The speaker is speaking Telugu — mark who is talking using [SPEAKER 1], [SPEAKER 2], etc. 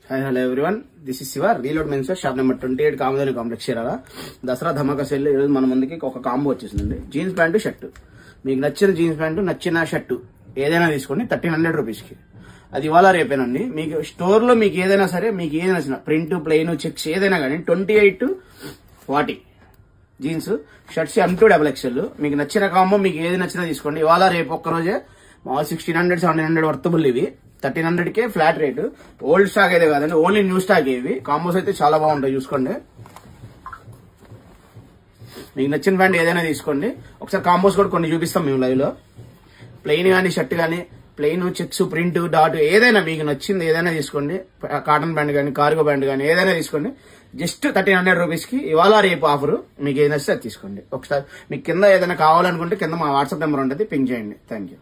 [SPEAKER 1] Hi hello everyone, this is Shiva, reload men's wear, shop number 28, Kamadhenu complex Chirala. Dasara ధమాకా సేల్ ఈరోజు మన ముందుకి ఒక కాంబో వచ్చేసిందండి. జీన్స్ ప్యాంటు షర్టు, మీకు నచ్చిన జీన్స్ ప్యాంటు నచ్చిన షర్టు ఏదైనా తీసుకోండి 1300 రూపీస్కి. అది ఇవాళ రేపేనండి. మీకు స్టోర్ లో మీకు ఏదైనా సరే, మీకు ఏదైనా నచ్చిన ప్రింట్, ప్లెయిన్, చెక్స్ ఏదైనా కానీ 28 to 40 jeans shirts M2 XXL. మీకు నచ్చిన కాంబో మీకు ఏది నచ్చినా తీసుకోండి. ఇవాళ రేపు ఒక్కరోజే మామూలు 1600 1700 వర్తబుల్. ఇవి 1300కే ఫ్లాట్ రేటు. ఓల్డ్ స్టాక్ అయితే కాదండి, ఓన్లీ న్యూ స్టాక్. ఇవి కాంబోస్ అయితే చాలా బాగుంటాయి, చూసుకోండి. మీకు నచ్చిన ప్యాంట్ ఏదైనా తీసుకోండి. ఒకసారి కాంబోస్ కూడా కొన్ని చూపిస్తాం మేము లైవ్ లో. ప్లెయిన్ కానీ షర్ట్ కానీ, ప్లెయిన్, చెక్స్, ప్రింట్, డాట్ ఏదైనా మీకు నచ్చింది ఏదైనా తీసుకోండి. కాటన్ ప్యాంట్ కానీ, కార్గో ప్యాంట్ కానీ ఏదైనా తీసుకోండి. జస్ట్ 1300 రూపీస్కి ఇవాళ రేపు ఆఫర్. మీకు ఏదైనా అది తీసుకోండి. ఒకసారి మీకు కింద ఏదైనా కావాలనుకుంటే కింద మా వాట్సాప్ నెంబర్ ఉంటుంది, పింక్ చేయండి. Thank you.